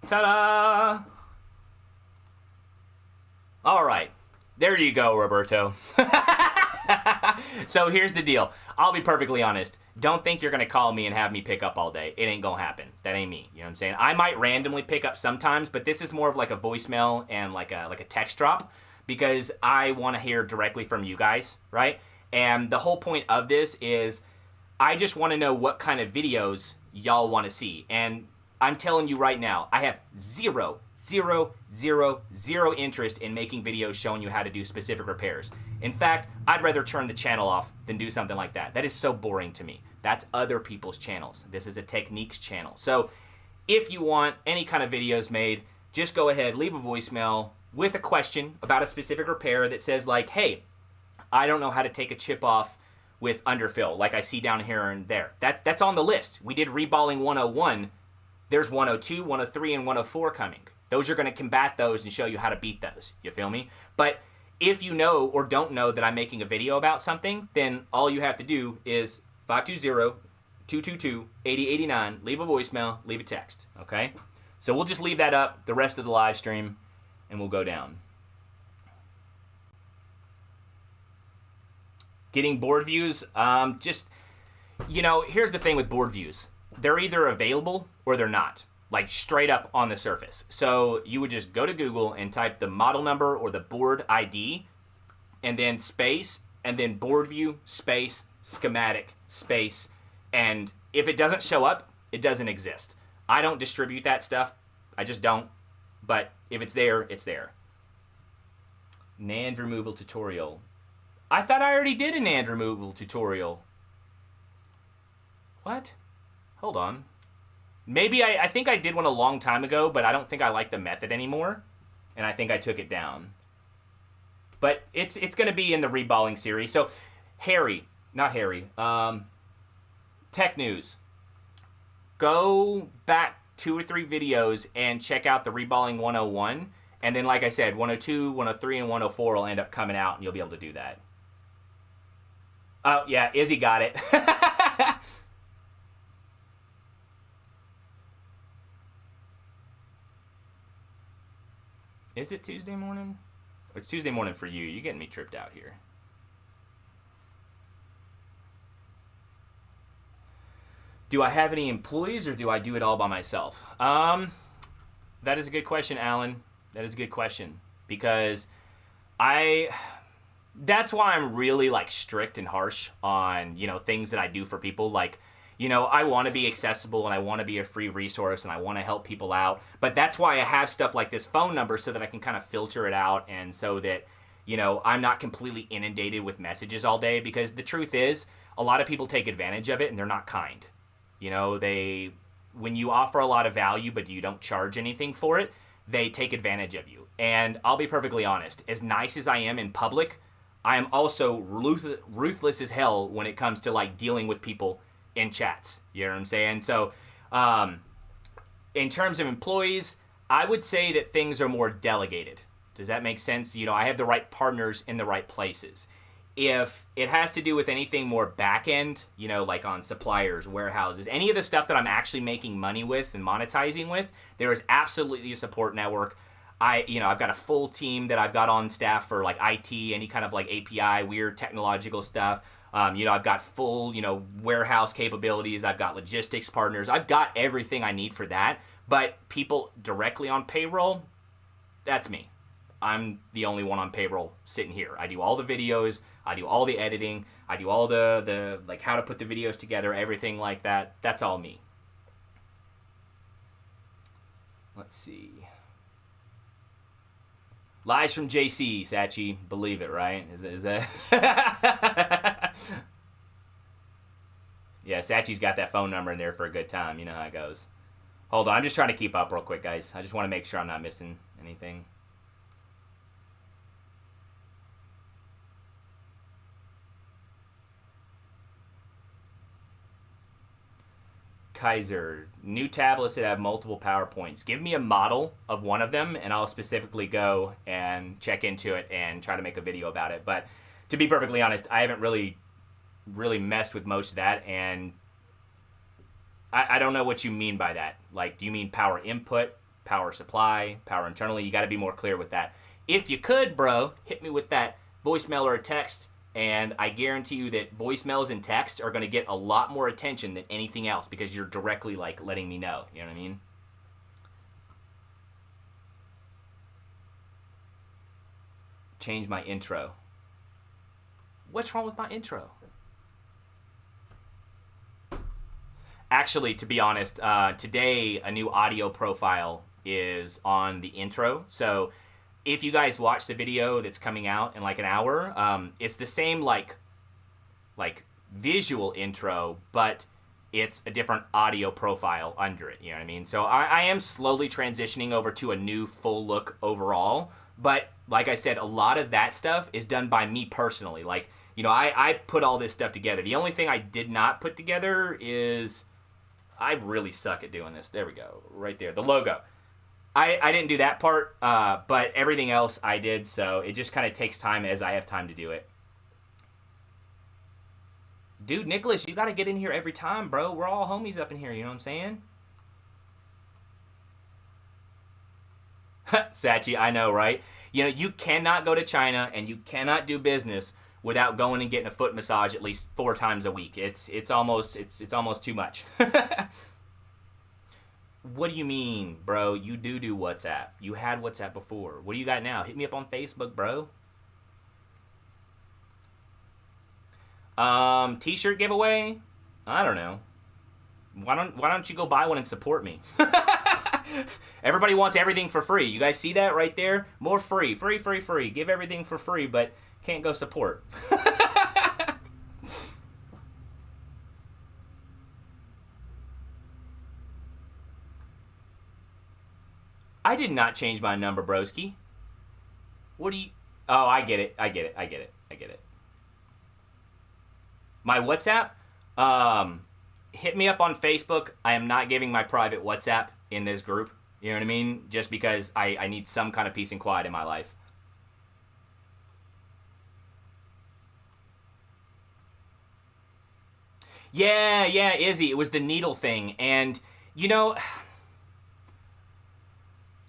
Speaker 1: Ta-da! All right, there you go, Roberto. So here's the deal. I'll be perfectly honest. Don't think you're going to call me and have me pick up all day. It ain't going to happen. That ain't me. You know what I'm saying? I might randomly pick up sometimes, but this is more of like a voicemail and like a text drop, because I want to hear directly from you guys, right? And the whole point of this is I just want to know what kind of videos y'all want to see. And I'm telling you right now, I have zero interest in making videos showing you how to do specific repairs. In fact, I'd rather turn the channel off than do something like that. That is so boring to me. That's other people's channels. This is a techniques channel. So if you want any kind of videos made, just go ahead, leave a voicemail with a question about a specific repair that says like, hey, I don't know how to take a chip off with underfill like I see down here and there. That's on the list. We did reballing 101. There's 102, 103, and 104 coming. Those are going to combat those and show you how to beat those. You feel me? But if you know or don't know that I'm making a video about something, then all you have to do is 520-222-8089, leave a voicemail, leave a text, okay? So we'll just leave that up the rest of the live stream, and we'll go down. Getting board views, just, you know, here's the thing with board views. They're either available or they're not, like straight up on the surface. So you would just go to Google and type the model number or the board ID, and then space, and then board view, space, schematic, space, and if it doesn't show up, it doesn't exist. I don't distribute that stuff. I just don't. But if it's there, it's there. NAND removal tutorial. I thought I already did a NAND removal tutorial. What? Hold on. Maybe I think I did one a long time ago, but I don't think I like the method anymore, and I think I took it down. But it's going to be in the reballing series. So Tech News. Go back 2 or 3 videos and check out the reballing 101, and then like I said, 102, 103, and 104 will end up coming out, and you'll be able to do that. Oh, yeah, Izzy got it. Is it Tuesday morning? It's Tuesday morning for you. You're getting me tripped out here. Do I have any employees or do I do it all by myself? That is a good question, Alan. That is a good question. Because that's why I'm really like strict and harsh on, you know, things that I do for people. Like, you know, I want to be accessible and I want to be a free resource and I want to help people out. But that's why I have stuff like this phone number so that I can kind of filter it out, and so that, you know, I'm not completely inundated with messages all day, because the truth is a lot of people take advantage of it and they're not kind. You know, when you offer a lot of value but you don't charge anything for it, they take advantage of you. And I'll be perfectly honest, as nice as I am in public, I am also ruthless as hell when it comes to like dealing with people in chats. You know what I'm saying? So in terms of employees, I would say that things are more delegated. Does that make sense? You know, I have the right partners in the right places. If it has to do with anything more back end, you know, like on suppliers, warehouses, any of the stuff that I'm actually making money with and monetizing with, there is absolutely a support network. I've got a full team that I've got on staff for like IT, any kind of like API, weird technological stuff. I've got full, warehouse capabilities. I've got logistics partners. I've got everything I need for that. But people directly on payroll, that's me. I'm the only one on payroll sitting here. I do all the videos. I do all the editing. I do all the like how to put the videos together, everything like that. That's all me. Let's see. Lies from JC, Sachi. Believe it, right? Is that? Yeah, Sachi's got that phone number in there for a good time. You know how it goes. Hold on, I'm just trying to keep up real quick, guys. I just want to make sure I'm not missing anything. Kaiser, new tablets that have multiple PowerPoints. Give me a model of one of them, and I'll specifically go and check into it and try to make a video about it. But to be perfectly honest, I haven't really messed with most of that, and I don't know what you mean by that. Like, do you mean power input, power supply, power internally? You got to be more clear with that. If you could, bro, hit me with that voicemail or a text. And I guarantee you that voicemails and text are going to get a lot more attention than anything else because you're directly, like, letting me know. You know what I mean? Change my intro. What's wrong with my intro? Actually, to be honest, today a new audio profile is on the intro. So if you guys watch the video that's coming out in like an hour, it's the same like visual intro, but it's a different audio profile under it. You know what I mean? So I am slowly transitioning over to a new full look overall. But like I said, a lot of that stuff is done by me personally. Like, I put all this stuff together. The only thing I did not put together is I really suck at doing this. There we go. Right there. The logo. I didn't do that part, but everything else I did, so it just kind of takes time as I have time to do it. Dude, Nicholas, you got to get in here every time, bro. We're all homies up in here, you know what I'm saying? Sachi, I know, right? You cannot go to China and you cannot do business without going and getting a foot massage at least 4 times a week. It's almost too much. What do you mean, bro? You do WhatsApp. You had WhatsApp before. What do you got now? Hit me up on Facebook, bro. T-shirt giveaway? I don't know. Why don't you go buy one and support me? Everybody wants everything for free. You guys see that right there? More free. Free. Give everything for free, but can't go support. I did not change my number, broski. What do you... Oh, I get it. My WhatsApp? Hit me up on Facebook. I am not giving my private WhatsApp in this group. You know what I mean? Just because I need some kind of peace and quiet in my life. Yeah, Izzy. It was the needle thing. And,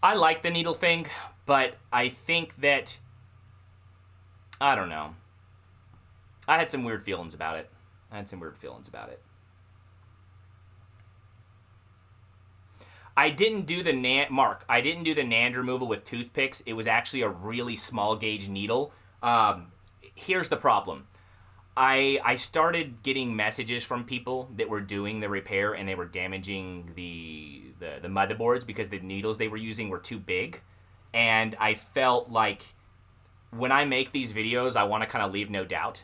Speaker 1: I like the needle thing, but I think that, I don't know. I had some weird feelings about it. I didn't do the NAND removal with toothpicks. It was actually a really small gauge needle. Here's the problem. I started getting messages from people that were doing the repair and they were damaging the motherboards because the needles they were using were too big. And I felt like when I make these videos, I want to kind of leave no doubt.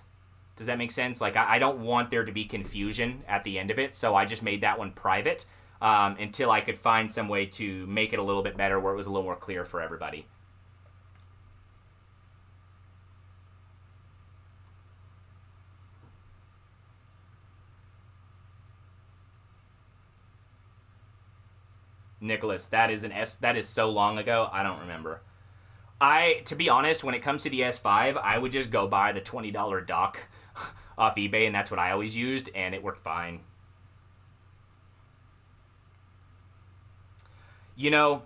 Speaker 1: Does that make sense? Like, I don't want there to be confusion at the end of it, so I just made that one private until I could find some way to make it a little bit better where it was a little more clear for everybody. Nicholas, that is so long ago, I don't remember. To be honest, when it comes to the S5, I would just go buy the $20 dock off eBay, and that's what I always used, and it worked fine. You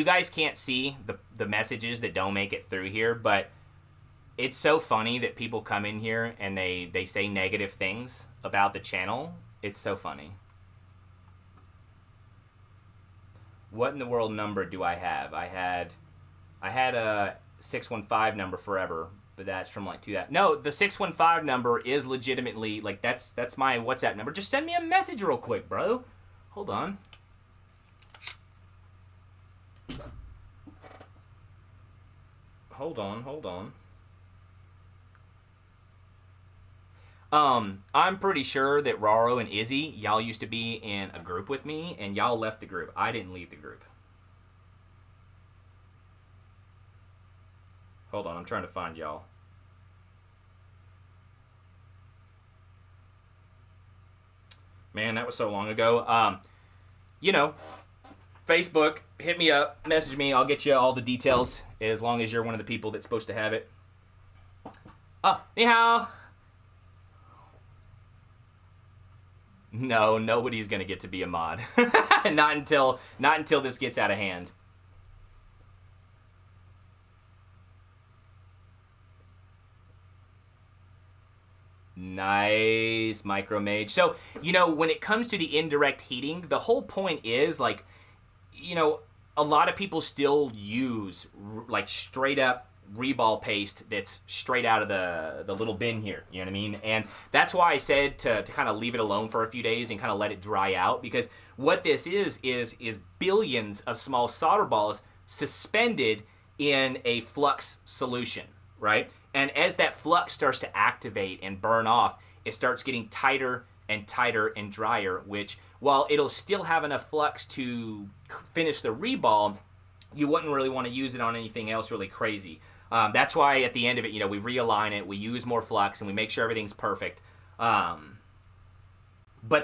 Speaker 1: guys can't see the messages that don't make it through here, but It's so funny that people come in here and they say negative things about the channel. It's so funny. What in the world number do I have? I had a 615 number forever, but that's from like 2000. No, the 615 number is legitimately like that's my WhatsApp number. Just send me a message real quick, bro. Hold on. Hold on. I'm pretty sure that Raro and Izzy, y'all used to be in a group with me, and y'all left the group. I didn't leave the group. Hold on, I'm trying to find y'all. Man, that was so long ago. You know, Facebook, hit me up, message me, I'll get you all the details, as long as you're one of the people that's supposed to have it. Oh, ni hao. No, nobody's gonna get to be a mod. not until this gets out of hand. Nice, Micro Mage. So, you know, when it comes to the indirect heating, the whole point is, like, you know, a lot of people still use, like, straight up reball paste that's straight out of the little bin here, you know what I mean? And that's why I said to kind of leave it alone for a few days and kind of let it dry out, because what this is billions of small solder balls suspended in a flux solution, right? And as that flux starts to activate and burn off, it starts getting tighter and tighter and drier, which, while it'll still have enough flux to finish the reball, you wouldn't really want to use it on anything else really crazy. That's why at the end of it, you know, we realign it, we use more flux, and we make sure everything's perfect. But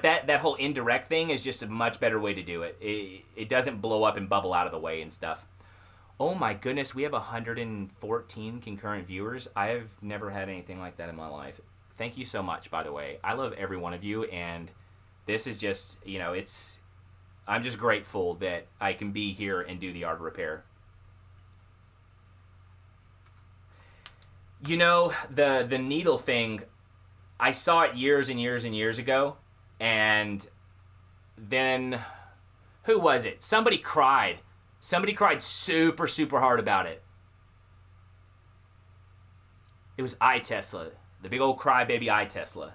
Speaker 1: that whole indirect thing is just a much better way to do it. It doesn't blow up and bubble out of the way and stuff. Oh my goodness, we have 114 concurrent viewers. I've never had anything like that in my life. Thank you so much, by the way. I love every one of you, and this is just, you know, I'm just grateful that I can be here and do the art of repair. You know, the needle thing, I saw it years and years and years ago, and then, who was it? Somebody cried. Somebody cried super, super hard about it. It was iTesla, the big old crybaby iTesla.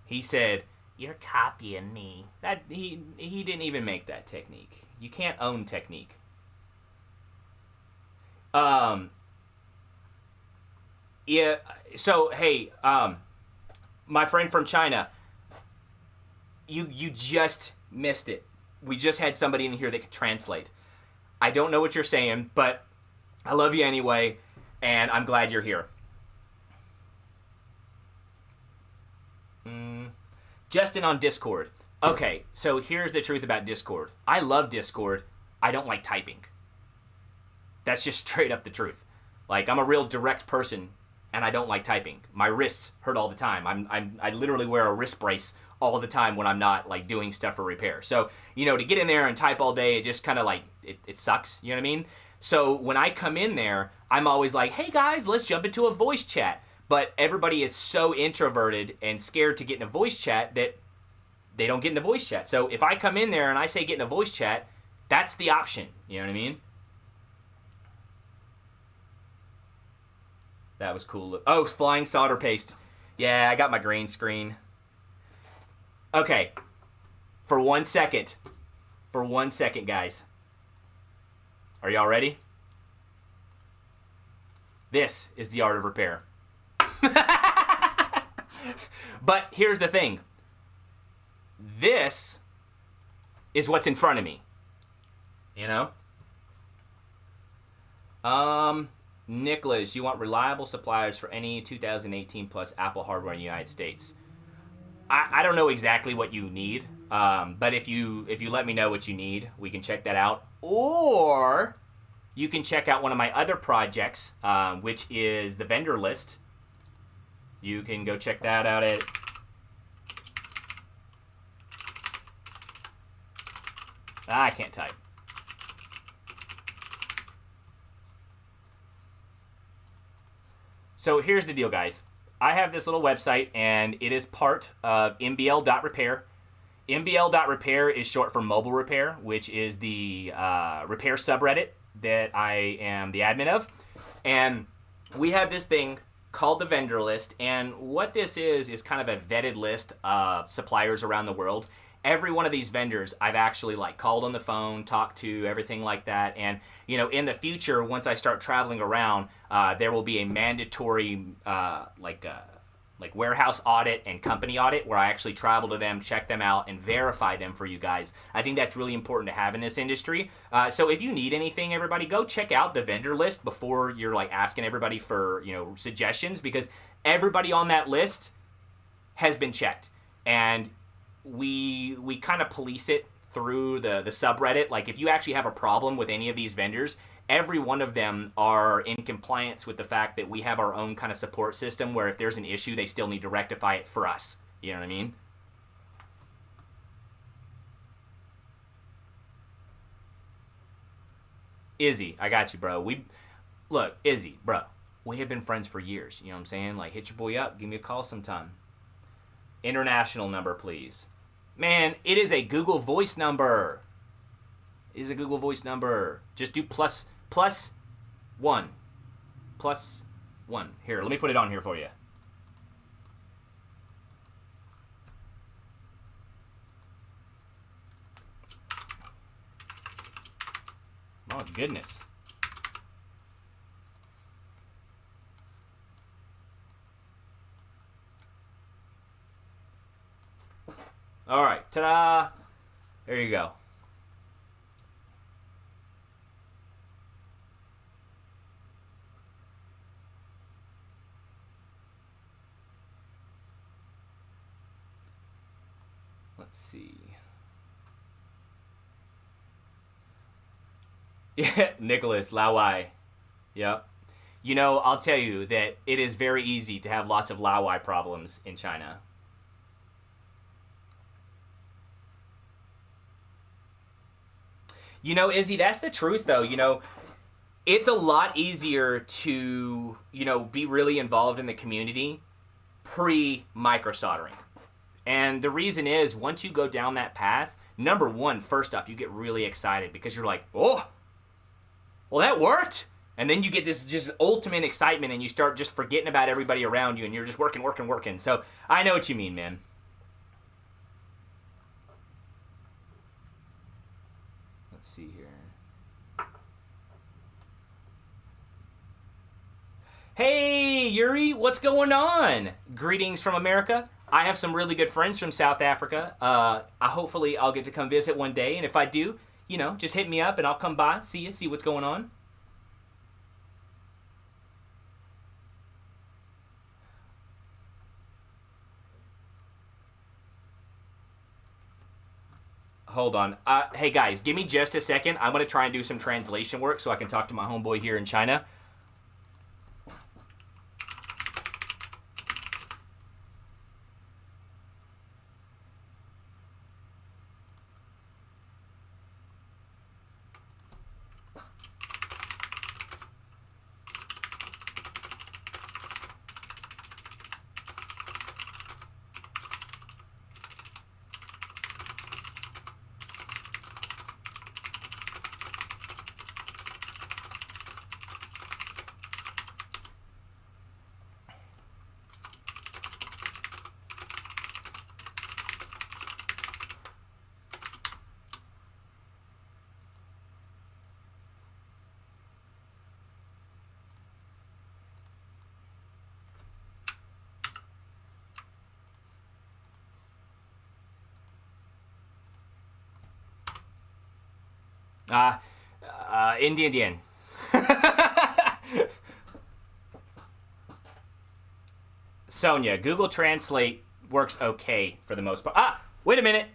Speaker 1: He said, "You're copying me." That he didn't even make that technique. You can't own technique. Yeah. So hey, my friend from China, you just missed it. We just had somebody in here that could translate. I don't know what you're saying, but I love you anyway, and I'm glad you're here. Justin on Discord. Okay, so here's the truth about Discord. I love Discord. I don't like typing. That's just straight up the truth. Like, I'm a real direct person, and I don't like typing. My wrists hurt all the time. I literally wear a wrist brace all the time when I'm not, like, doing stuff for repair. So, you know, to get in there and type all day, it just kind of, like, it sucks. You know what I mean? So when I come in there, I'm always like, hey, guys, let's jump into a voice chat. But everybody is so introverted and scared to get in a voice chat that they don't get in a voice chat. So if I come in there and I say get in a voice chat, that's the option. You know what I mean? That was cool. Oh, flying solder paste. Yeah, I got my green screen. Okay. For 1 second. For 1 second, guys. Are y'all ready? This is the art of repair. But here's the thing. This is what's in front of me. You know? Nicholas, you want reliable suppliers for any 2018 plus Apple hardware in the United States. I don't know exactly what you need, but if you let me know what you need, we can check that out. Or you can check out one of my other projects, which is the vendor list. You can go check that out at... I can't type. So here's the deal, guys. I have this little website, and it is part of mbl.repair. mbl.repair is short for mobile repair, which is the repair subreddit that I am the admin of. And we have this thing called the vendor list, and what this is kind of a vetted list of suppliers around the world. Every one of these vendors I've actually like called on the phone, talked to, everything like that. And in the future, once I start traveling around, there will be a mandatory like warehouse audit and company audit where I actually travel to them, check them out, and verify them for you guys. I think that's really important to have in this industry. So if you need anything, everybody, go check out the vendor list before you're like asking everybody for suggestions, because everybody on that list has been checked, and we kind of police it through the subreddit. Like if you actually have a problem with any of these vendors, every one of them are in compliance with the fact that we have our own kind of support system where if there's an issue, they still need to rectify it for us. You know what I mean? Izzy, I got you, bro. Look, Izzy, bro, we have been friends for years. You know what I'm saying? Like, hit your boy up. Give me a call sometime. International number, please. Man, it is a Google Voice number. It is a Google Voice number. Just do plus one. Plus one. Here, let me put it on here for you. Oh, goodness. All right, ta-da! There you go. Let's see. Yeah, Nicholas, Lao Wai. Yep. I'll tell you that it is very easy to have lots of Lao Wai problems in China. Izzy, that's the truth, though. It's a lot easier to, be really involved in the community pre-microsoldering. And the reason is, once you go down that path, number one, first off, you get really excited because you're like, oh, well, that worked. And then you get this just ultimate excitement and you start just forgetting about everybody around you and you're just working. So I know what you mean, man. Let's see here. Hey, Yuri, what's going on? Greetings from America. I have some really good friends from South Africa. Hopefully I'll get to come visit one day. And if I do, just hit me up and I'll come by, see what's going on. Hold on. Hey, guys, give me just a second. I'm going to try and do some translation work so I can talk to my homeboy here in China. Indian. Sonia, Google Translate works okay for the most part. Wait a minute.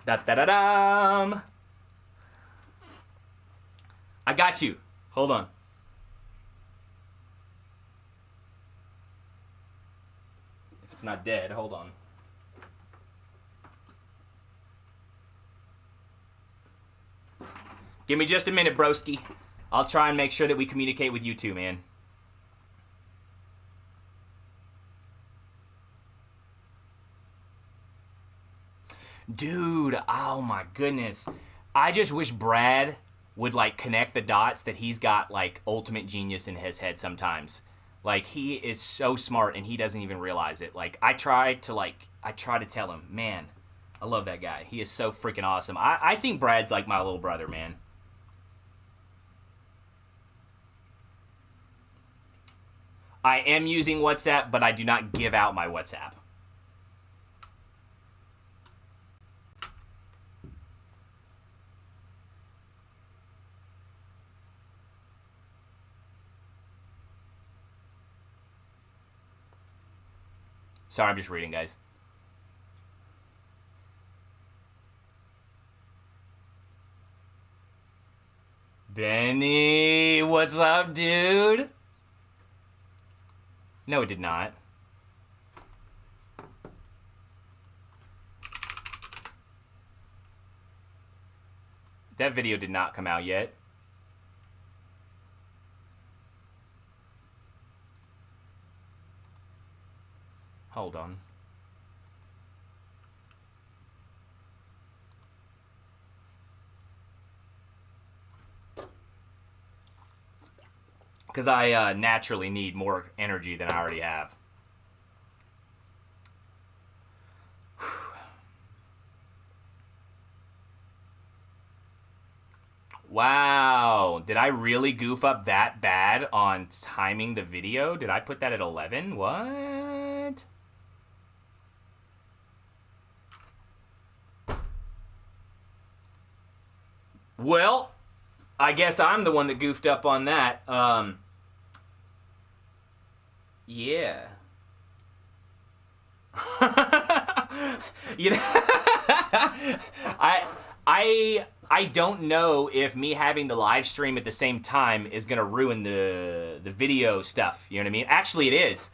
Speaker 1: Da-da-da-dum. I got you. Hold on. If it's not dead, hold on. Give me just a minute, broski. I'll try and make sure that we communicate with you too, man. Dude, oh my goodness. I just wish Brad would like connect the dots that he's got like ultimate genius in his head sometimes. Like he is so smart and he doesn't even realize it. Like I try to tell him, man, I love that guy. He is so freaking awesome. I think Brad's like my little brother, man. I am using WhatsApp, but I do not give out my WhatsApp. Sorry, I'm just reading, guys. Benny, what's up, dude? No, it did not. That video did not come out yet. Hold on. Because I naturally need more energy than I already have. Wow. Did I really goof up that bad on timing the video? Did I put that at 11? What? Well, I guess I'm the one that goofed up on that. Yeah. You know, I don't know if me having the live stream at the same time is gonna ruin the video stuff. You know what I mean? Actually, it is.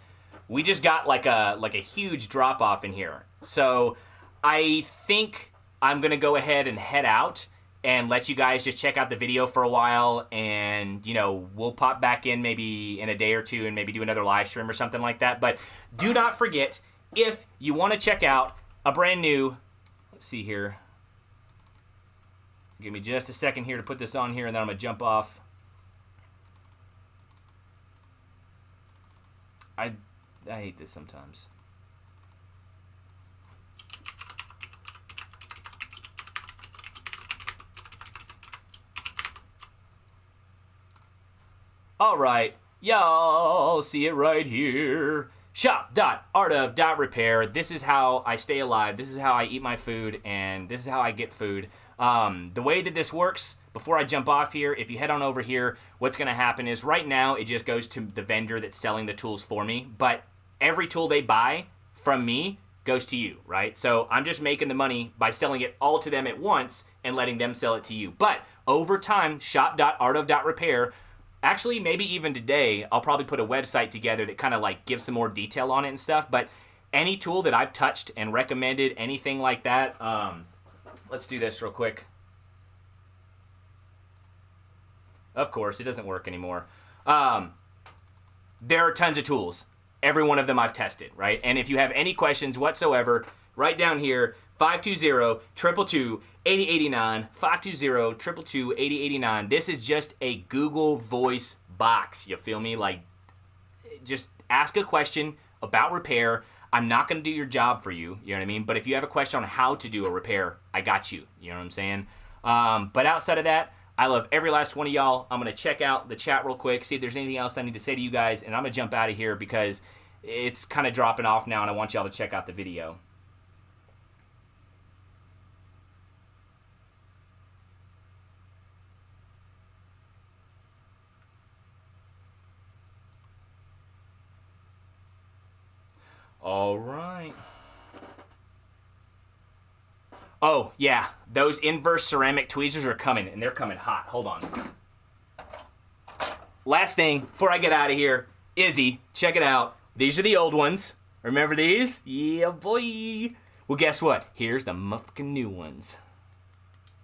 Speaker 1: We just got like a huge drop off in here, so I think I'm gonna go ahead and head out and let you guys just check out the video for a while, and, you know, we'll pop back in maybe in a day or two and maybe do another live stream or something like that. But do not forget, if you want to check out a brand new, let's see here. Give me just a second here to put this on here, and then I'm going to jump off. I hate this sometimes. All right, y'all see it right here. Shop.artof.repair. This is how I stay alive. This is how I eat my food, and this is how I get food. The way that this works, before I jump off here, if you head on over here, what's going to happen is right now it just goes to the vendor that's selling the tools for me. But every tool they buy from me goes to you, right? So I'm just making the money by selling it all to them at once and letting them sell it to you. But over time, shop.artof.repair. Actually, maybe even today, I'll probably put a website together that kind of like gives some more detail on it and stuff. But any tool that I've touched and recommended, anything like that, let's do this real quick. Of course, it doesn't work anymore. There are tons of tools. Every one of them I've tested, right? And if you have any questions whatsoever, right down here, 520-222-8089, 520-222-8089. This is just a Google Voice box. You feel me? Like, just ask a question about repair. I'm not going to do your job for you, you know what I mean? But if you have a question on how to do a repair, I got you. You know what I'm saying? But outside of that, I love every last one of y'all. I'm going to check out the chat real quick, see if there's anything else I need to say to you guys, and I'm going to jump out of here because it's kind of dropping off now, and I want y'all to check out the video. All right. Oh, yeah. Those inverse ceramic tweezers are coming, and they're coming hot. Hold on. Last thing, before I get out of here, Izzy, check it out. These are the old ones. Remember these? Yeah, boy. Well, guess what? Here's the motherfucking new ones.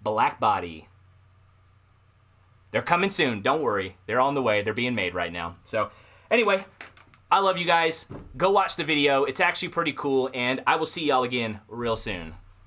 Speaker 1: Black body. They're coming soon. Don't worry. They're on the way. They're being made right now. So anyway, I love you guys. Go watch the video. It's actually pretty cool, and I will see y'all again real soon.